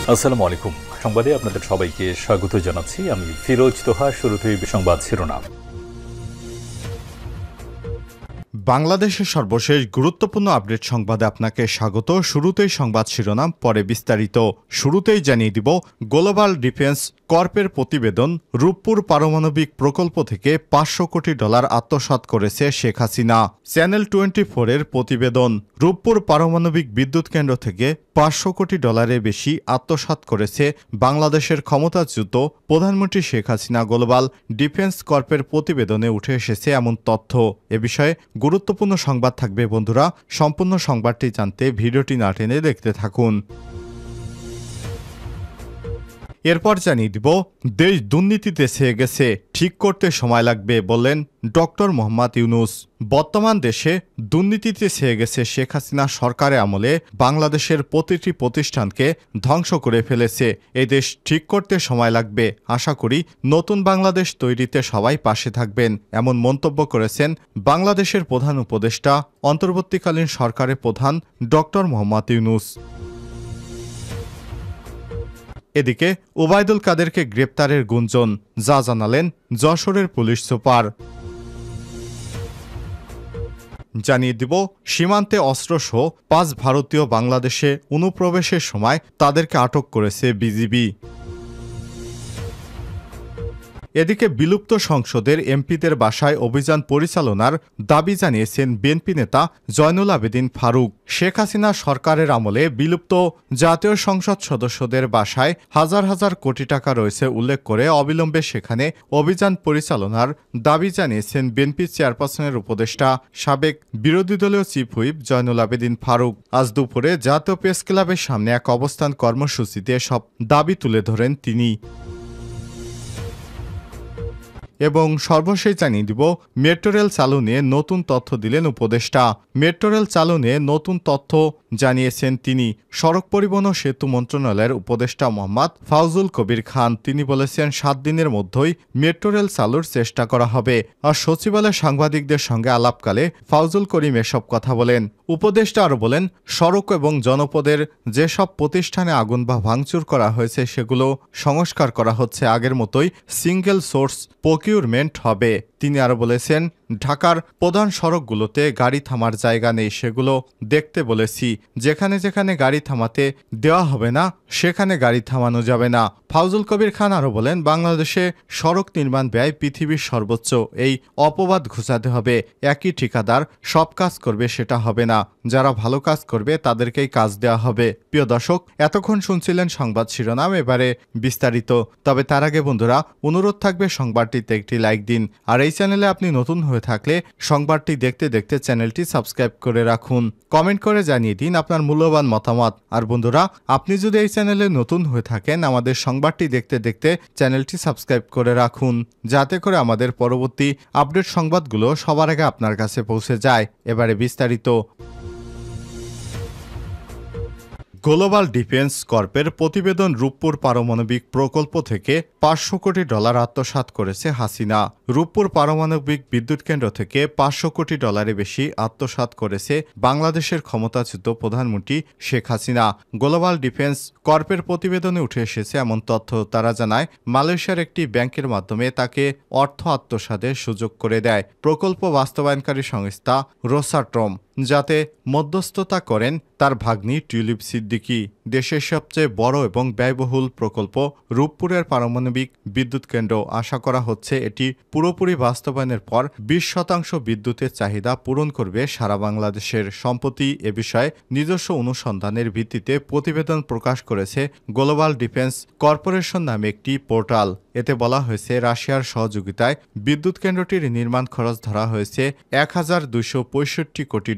আসসালামু আলাইকুম। সংবাদে আপনাদের সবাইকে স্বাগত জানাচ্ছি। আমি ফিরোজ তোহা। শুরুতেই সংবাদ শিরোনাম। বাংলাদেশের সর্বশেষ গুরুত্বপূর্ণ আপডেট সংবাদে আপনাকে স্বাগত। শুরুতেই সংবাদ শিরোনাম, পরে বিস্তারিত। শুরুতেই জানিয়ে দিব, গ্লোবাল ডিফেন্স কর্পের প্রতিবেদন, রূপপুর পারমাণবিক প্রকল্প থেকে $500 কোটি আত্মসাৎ করেছে শেখ হাসিনা। চ্যানেল 24-এর প্রতিবেদন, রূপপুর পারমাণবিক বিদ্যুৎ কেন্দ্র থেকে $500 কোটি বেশি আত্মসাৎ করেছে বাংলাদেশের ক্ষমতাচ্যুত প্রধানমন্ত্রী শেখ হাসিনা। গ্লোবাল ডিফেন্স কর্পের প্রতিবেদনে উঠে এসেছে এমন তথ্য। এ বিষয়ে গুরুত্বপূর্ণ সংবাদ থাকবে বন্ধুরা। সম্পূর্ণ সংবাদটি জানতে ভিডিওটি না টেনে দেখতে থাকুন। এরপর জানিয়ে দিব, দেশ দুর্নীতিতে ছেয়ে গেছে, ঠিক করতে সময় লাগবে বললেন ডক্টর মোহাম্মদ ইউনূস। বর্তমান দেশে দুর্নীতিতে ছেয়ে গেছে শেখ হাসিনা সরকারের আমলে বাংলাদেশের প্রতিটি প্রতিষ্ঠানকে ধ্বংস করে ফেলেছে। এই দেশ ঠিক করতে সময় লাগবে। আশা করি নতুন বাংলাদেশ তৈরিতে সবাই পাশে থাকবেন, এমন মন্তব্য করেছেন বাংলাদেশের প্রধান উপদেষ্টা, অন্তর্বর্তীকালীন সরকারের প্রধান ডক্টর মোহাম্মদ ইউনূস। এদিকে ওবায়দুল কাদেরকে গ্রেপ্তারের গুঞ্জন, যা জানালেন যশোরের পুলিশ সুপার। জানিয়ে দিব, সীমান্তে অস্ত্রসহ 5 ভারতীয় বাংলাদেশে অনুপ্রবেশের সময় তাদেরকে আটক করেছে বিজিবি। এদিকে বিলুপ্ত সংসদের এমপিদের বাসায় অভিযান পরিচালনার দাবি জানিয়েছেন বিএনপি নেতা জয়নুল আবেদিন ফারুক। শেখ হাসিনা সরকারের আমলে বিলুপ্ত জাতীয় সংসদ সদস্যদের বাসায় হাজার হাজার কোটি টাকা রয়েছে উল্লেখ করে অবিলম্বে সেখানে অভিযান পরিচালনার দাবি জানিয়েছেন বিএনপি চেয়ারপারসনের উপদেষ্টা, সাবেক বিরোধী দলীয় চিফ হুইপ জয়নুল আবেদিন ফারুক। আজ দুপুরে জাতীয় প্রেস ক্লাবের সামনে এক অবস্থান কর্মসূচিতে সব দাবি তুলে ধরেন তিনি। এবং সর্বশেষ জানিয়ে দিব, মেট্রো রেল চালু নিয়ে নতুন তথ্য দিলেন উপদেষ্টা। মেট্রো রেল চালু নিয়ে নতুন তথ্য জানিয়েছেন তিনি। সড়ক পরিবহন ও সেতু মন্ত্রণালয়ের উপদেষ্টা মোহাম্মদ ফাউজুল কবির খান। তিনি বলেছেন 7 দিনের মধ্যেই মেট্রো রেল চালুর চেষ্টা করা হবে। আর সচিবালয়ে সাংবাদিকদের সঙ্গে আলাপকালে ফাউজুল করিম এসব কথা বলেন। উপদেষ্টা আরও বলেন, সড়ক এবং জনপদের যেসব প্রতিষ্ঠানে আগুন বা ভাঙচুর করা হয়েছে সেগুলো সংস্কার করা হচ্ছে। আগের মতোই সিঙ্গেল সোর্স প্রকিউরমেন্ট হবে। তিনি আরও বলেছেন, ঢাকার প্রধান সড়কগুলোতে গাড়ি থামার জায়গা নেই, সেগুলো দেখতে বলেছি। যেখানে যেখানে গাড়ি থামাতে দেওয়া হবে না সেখানে গাড়ি থামানো যাবে না। ফাউজুল কবির খান আরও বলেন, বাংলাদেশে সড়ক নির্মাণ ব্যয় পৃথিবীর সর্বোচ্চ। এই অপবাদ ঘুচাতে হবে। একই ঠিকাদার সব কাজ করবে সেটা হবে না। যারা ভালো কাজ করবে তাদেরকেই কাজ দেওয়া হবে। প্রিয় দর্শক, এতক্ষণ শুনছিলেন সংবাদ শিরোনাম, এবারে বিস্তারিত। তবে তার আগে বন্ধুরা, অনুরোধ থাকবে সংবাদটিতে একটি লাইক দিন। আর এই চ্যানেলে আপনি নতুন হয়ে থাকলে সংবাদটি দেখতে দেখতে চ্যানেলটি সাবস্ক্রাইব করে রাখুন। কমেন্ট করে জানিয়ে দিন আপনার মূল্যবান মতামত। আর বন্ধুরা, আপনি যদি এই চ্যানেলে নতুন হয়ে থাকেন, আমাদের সংবাদটি দেখতে দেখতে চ্যানেলটি সাবস্ক্রাইব করে রাখুন, যাতে করে আমাদের পরবর্তী আপডেট সংবাদগুলো সবার আগে আপনার কাছে পৌঁছে যায়। এবারে বিস্তারিত। গ্লোবাল ডিফেন্স কর্পের প্রতিবেদন, রূপপুর পারমাণবিক প্রকল্প থেকে $500 কোটি আত্মসাৎ করেছে হাসিনা। রূপপুর পারমাণবিক বিদ্যুৎ কেন্দ্র থেকে $500 কোটি বেশি আত্মসাৎ করেছে বাংলাদেশের ক্ষমতাচ্যুত প্রধানমন্ত্রী শেখ হাসিনা। গ্লোবাল ডিফেন্স কর্পের প্রতিবেদনে উঠে এসেছে এমন তথ্য। তারা জানায়, মালয়েশিয়ার একটি ব্যাংকের মাধ্যমে তাকে অর্থ আত্মসাতের সুযোগ করে দেয় প্রকল্প বাস্তবায়নকারী সংস্থা রোসাট্রম, যাতে মধ্যস্থতা করেন তার ভাগ্নি টিউলিপ সিদ্দিকী। দেশের সবচেয়ে বড় এবং ব্যয়বহুল প্রকল্প রূপপুরের পারমাণবিক বিদ্যুৎ কেন্দ্র। আশা করা হচ্ছে এটি পুরোপুরি বাস্তবায়নের পর 20% বিদ্যুতের চাহিদা পূরণ করবে সারা বাংলাদেশের। সম্প্রতি এ বিষয়ে নিজস্ব অনুসন্ধানের ভিত্তিতে প্রতিবেদন প্রকাশ করেছে গ্লোবাল ডিফেন্স কর্পোরেশন নামে একটি পোর্টাল। এতে বলা হয়েছে, রাশিয়ার সহযোগিতায় বিদ্যুৎ কেন্দ্রটির নির্মাণ খরচ ধরা হয়েছে $1265 কোটি,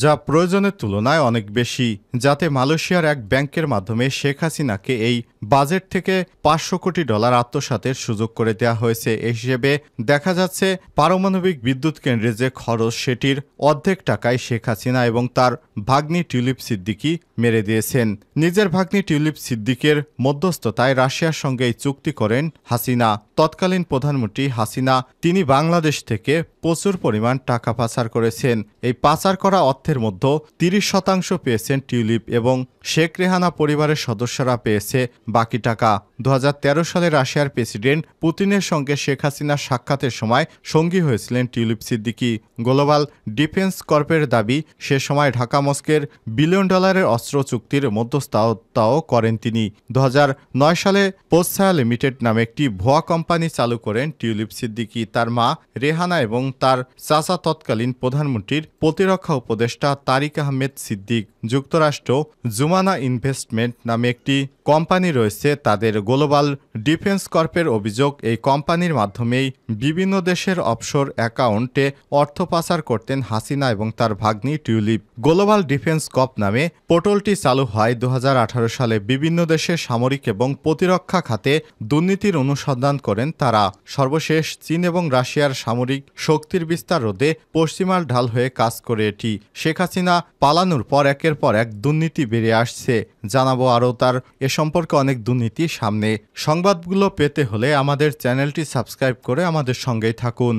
যা প্রয়োজনের তুলনায় অনেক বেশি। যাতে মালয়েশিয়ার এক ব্যাংকের মাধ্যমে শেখ হাসিনাকে এই বাজেট থেকে $500 কোটি আত্মসাতের সুযোগ করে দেওয়া হয়েছে। এই হিসেবে দেখা যাচ্ছে পারমাণবিক বিদ্যুৎ কেন্দ্রে যে খরচ সেটির অর্ধেক টাকায় শেখ হাসিনা এবং তার ভাগ্নি টিউলিপ সিদ্দিকী মেরে দিয়েছেন। নিজের ভাগ্নি টিউলিপ সিদ্দিকের মধ্যস্থতায় রাশিয়ার সঙ্গে এই চুক্তি করেন হাসিনা। তৎকালীন প্রধানমন্ত্রী হাসিনা তিনি বাংলাদেশ থেকে প্রচুর পরিমাণ টাকা পাচার করেছেন। এই পাচার করা অর্থের মধ্যে 30% পেয়েছেন টিউলিপ এবং শেখ রেহানা পরিবারের সদস্যরা পেয়েছে বাকি টাকা। 2013 সালে রাশিয়ার প্রেসিডেন্ট পুতিনের সঙ্গে শেখ হাসিনার সাক্ষাতের সময় সঙ্গী হয়েছিলেন টিউলিপ সিদ্দিকী। গ্লোবাল ডিফেন্স কর্পের দাবি, সে সময় ঢাকা মস্কের $1 বিলিয়ন অস্ত্র চুক্তির মধ্যস্থতাও করেন তিনি। 2009 সালে পোস্টসায়া লিমিটেড নামে একটি ভুয়া কোম্পানি চালু করেন টিউলিপ সিদ্দিকী। তার মা রেহানা এবং তার চাচা তৎকালীন প্রধানমন্ত্রীর প্রতিরক্ষা উপদেষ্টা তারিক আহমেদ সিদ্দিক। যুক্তরাষ্ট্র জুমানা ইনভেস্টমেন্ট নামে একটি কোম্পানি রয়েছে তাদের। গ্লোবাল ডিফেন্স কর্পের অভিযোগ, এই কোম্পানির মাধ্যমেই বিভিন্ন দেশের অফশোর অ্যাকাউন্টে অর্থ পাচার করতেন হাসিনা এবং তার ভাগ্নি টিউলিপ। গ্লোবাল ডিফেন্স কর্প নামে পোর্টালটি চালু হয় 2018 সালে। বিভিন্ন দেশের সামরিক এবং প্রতিরক্ষা খাতে দুর্নীতির অনুসন্ধান করেন তারা। সর্বশেষ চীন এবং রাশিয়ার সামরিক শক্তির বিস্তার রোধে পশ্চিমার ঢাল হয়ে কাজ করে এটি। শেখ হাসিনা পালানোর পর একের পর এক দুর্নীতি বেড়ে আসছে। জানাবো আরও তার এ সম্পর্কে অনেক দুর্নীতি সামনে। সংবাদগুলো পেতে হলে আমাদের চ্যানেলটি সাবস্ক্রাইব করে আমাদের সঙ্গেই থাকুন।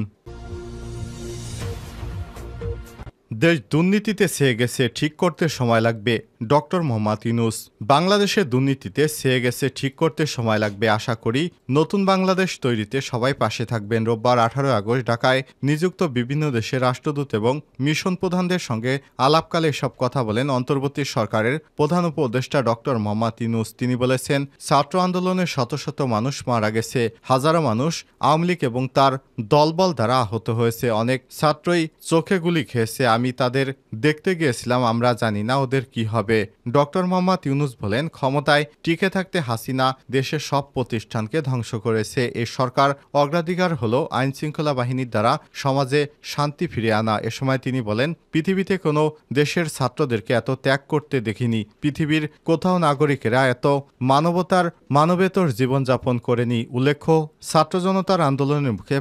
দেশ দুর্নীতিতে ছেয়ে গেছে, ঠিক করতে সময় লাগবে। ডক্টর মোহাম্মদ ইউনূস। বাংলাদেশের দুর্নীতিতে ছেয়ে গেছে, ঠিক করতে সময় লাগবে। আশা করি নতুন বাংলাদেশ তৈরিতে সবাই পাশে থাকবেন। রোববার 18 আগস্ট ঢাকায় নিযুক্ত বিভিন্ন দেশের রাষ্ট্রদূত এবং মিশন প্রধানদের সঙ্গে আলাপকালে এসব কথা বলেন অন্তর্বর্তী সরকারের প্রধান উপদেষ্টা ডক্টর মোহাম্মদ ইউনূস। তিনি বলেছেন, ছাত্র আন্দোলনে শত শত মানুষ মারা গেছে, হাজারো মানুষ আওয়ামী লীগ এবং তার দলবল দ্বারা আহত হয়েছে, অনেক ছাত্রই চোখে গুলি খেয়েছে। আমি তাদের দেখতে গিয়েছিলাম, আমরা জানি না ওদের কি হবে। ডক্টর মোহাম্মদ ইউনূস বলেন, ক্ষমতায় টিকে থাকতে হাসিনা দেশের সব প্রতিষ্ঠানকে ধ্বংস করেছে। এই সরকার অগ্রাধিকার হলো আইন শৃঙ্খলা বাহিনীর দ্বারা সমাজে শান্তি ফিরিয়ে আনা। এ সময় তিনি বলেন, পৃথিবীতে কোনো দেশের ছাত্রদেরকে এত ত্যাগ করতে দেখিনি। পৃথিবীর কোথাও নাগরিকেরা এত মানবেতর জীবনযাপন করেনি। উল্লেখ্য, ছাত্র জনতার আন্দোলনের মুখে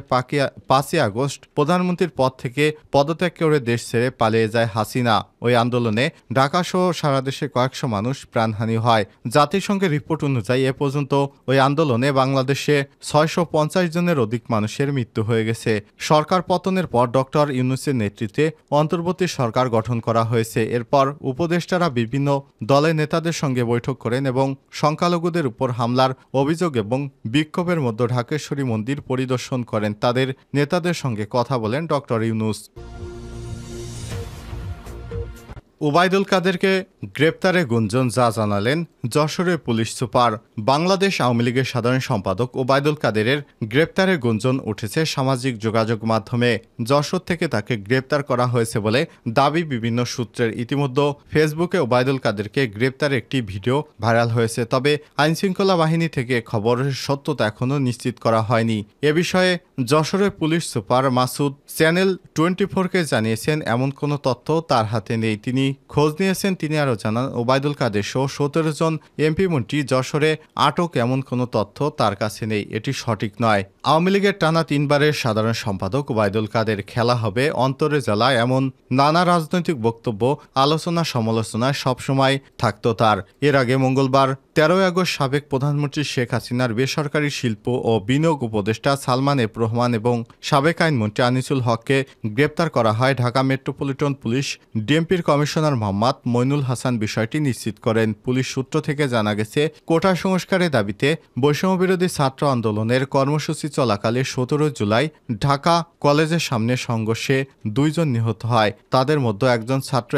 5ই আগস্ট প্রধানমন্ত্রীর পদ থেকে পদত্যাগ করে দেশ ছেড়ে পালিয়ে যায় হাসিনা। ওই আন্দোলনে ঢাকাসহ সারা দেশে কয়েকশো মানুষ প্রাণহানি হয়। জাতিসংঘের রিপোর্ট অনুযায়ী এ পর্যন্ত ওই আন্দোলনে বাংলাদেশে 650 জনের অধিক মানুষের মৃত্যু হয়ে গেছে। সরকার পতনের পর ডক্টর ইউনূসের নেতৃত্বে অন্তর্বর্তী সরকার গঠন করা হয়েছে। এরপর উপদেষ্টারা বিভিন্ন দলের নেতাদের সঙ্গে বৈঠক করেন এবং সংখ্যালঘুদের উপর হামলার অভিযোগ এবং বিক্ষোভের মধ্যে ঢাকেশ্বরী মন্দির পরিদর্শন করেন। তাদের নেতাদের সঙ্গে কথা বলেন ডক্টর ইউনূস। ওবায়দুল কাদেরকে গ্রেপ্তারে গুঞ্জন, যা জানালেন যশোরের পুলিশ সুপার। বাংলাদেশ আওয়ামী লীগের সাধারণ সম্পাদক ওবায়দুল কাদেরের গ্রেপ্তারে গুঞ্জন উঠেছে সামাজিক যোগাযোগ মাধ্যমে। যশোর থেকে তাকে গ্রেপ্তার করা হয়েছে বলে দাবি বিভিন্ন সূত্রের। ইতিমধ্যে ফেসবুকে ওবায়দুল কাদেরকে গ্রেপ্তারের একটি ভিডিও ভাইরাল হয়েছে। তবে আইনশৃঙ্খলা বাহিনী থেকে খবরের সত্যতা এখনও নিশ্চিত করা হয়নি। এ বিষয়ে যশোরের পুলিশ সুপার মাসুদ চ্যানেল 24কে জানিয়েছেন, এমন কোনো তথ্য তার হাতে নেই। তিনি খোঁজ নিয়েছেন। তিনি আরও জানান, ওবায়দুল কাদের সহ 17 জন এমপি মন্ত্রী যশোরে আটক, এমন কোনো তথ্য তার কাছে নেই। এটি সঠিক নয়। আওয়ামী লীগের টানা 3 বারের সাধারণ সম্পাদক ওবায়দুল কাদের। খেলা হবে অন্তরে জ্বালা, এমন নানা রাজনৈতিক বক্তব্য, আলোচনা সমালোচনায় সবসময় থাকত তার। এর আগে মঙ্গলবার 13 আগস্ট সাবেক প্রধানমন্ত্রী শেখ হাসিনার বেসরকারি শিল্প ও বিনিয়োগ উপদেষ্টা সালমান এফ রহমান এবং সাবেক আইনমন্ত্রী আনিসুল হককে গ্রেপ্তার করা হয়। ঢাকা মেট্রোপলিটন পুলিশ ডিএমপির কমিশনার মোহাম্মদ মইনুল হাসান বিষয়টি নিশ্চিত করেন। পুলিশ সূত্র থেকে জানা গেছে, কোটা সংস্কারের দাবিতে বৈষম্যবিরোধী ছাত্র আন্দোলনের কর্মসূচি চলাকালে 17 জুলাই ঢাকা কলেজের সামনে সংঘর্ষে 2 জন নিহত হয়। তাদের মধ্যে একজন ছাত্র,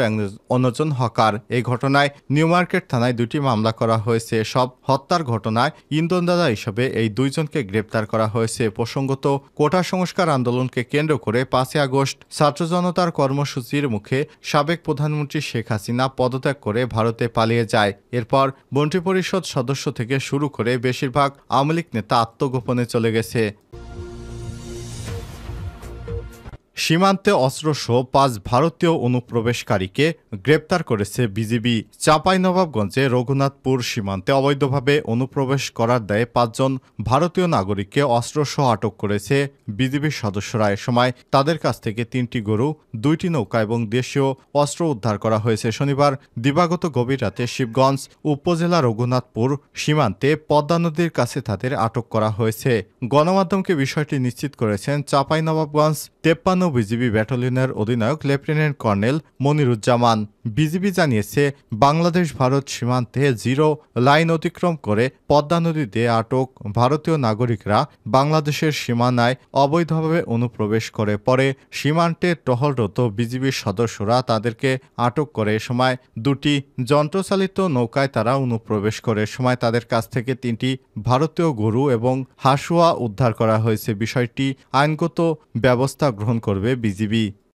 অন্যজন হকার। এই ঘটনায় নিউ মার্কেট থানায় 2টি মামলা করা হয়েছে। সব হত্যার ঘটনায় ইন্ধনদাতা হিসেবে এই 2 জনকে গ্রেপ্তার করা হয়েছে। প্রসঙ্গত, কোটা সংস্কার আন্দোলনকে কেন্দ্র করে 5ই আগস্ট ছাত্র জনতার কর্মসূচির মুখে সাবেক প্রধানমন্ত্রী শেখ হাসিনা পদত্যাগ করে ভারতে পালিয়ে যায়। এরপর মন্ত্রিপরিষদ সদস্য থেকে শুরু করে বেশিরভাগ আওয়ামী লীগ নেতা আত্মগোপনে চলে গেছে। সীমান্তে অস্ত্রসহ 5 ভারতীয় অনুপ্রবেশকারীকে গ্রেপ্তার করেছে বিজিবি। চাঁপাইনবাবগঞ্জে রঘুনাথপুর সীমান্তে অবৈধভাবে অনুপ্রবেশ করার দায়ে 5 জন ভারতীয় নাগরিককে অস্ত্রসহ আটক করেছে বিজিবির সদস্যরা। এ সময় তাদের কাছ থেকে 3টি গরু, 2টি নৌকা এবং দেশীয় অস্ত্র উদ্ধার করা হয়েছে। শনিবার দিবাগত গভীর রাতে শিবগঞ্জ উপজেলা রঘুনাথপুর সীমান্তে পদ্মা নদীর কাছে তাদের আটক করা হয়েছে। গণমাধ্যমকে বিষয়টি নিশ্চিত করেছেন চাঁপাইনবাবগঞ্জ 53 বিজিবি ব্যাটালিয়নের অধিনায়ক লেফটেন্যান্ট কর্নেল মনিরুজ্জামান। বিজিবি জানিয়েছে, বাংলাদেশ ভারত সীমান্তে জিরো লাইন অতিক্রম করে পদ্মা নদীতে আটক ভারতীয় নাগরিকরা বাংলাদেশের সীমানায় অবৈধভাবে অনুপ্রবেশ করে। পরে সীমান্তে টহলরত বিজিবির সদস্যরা তাদেরকে আটক করে। এ সময় দুটি যন্ত্রচালিত নৌকায় তারা অনুপ্রবেশ করে। সময় তাদের কাছ থেকে 3টি ভারতীয় গরু এবং হাঁসুয়া উদ্ধার করা হয়েছে। বিষয়টি আইনগত ব্যবস্থা গ্রহণ করবে বিজিবি।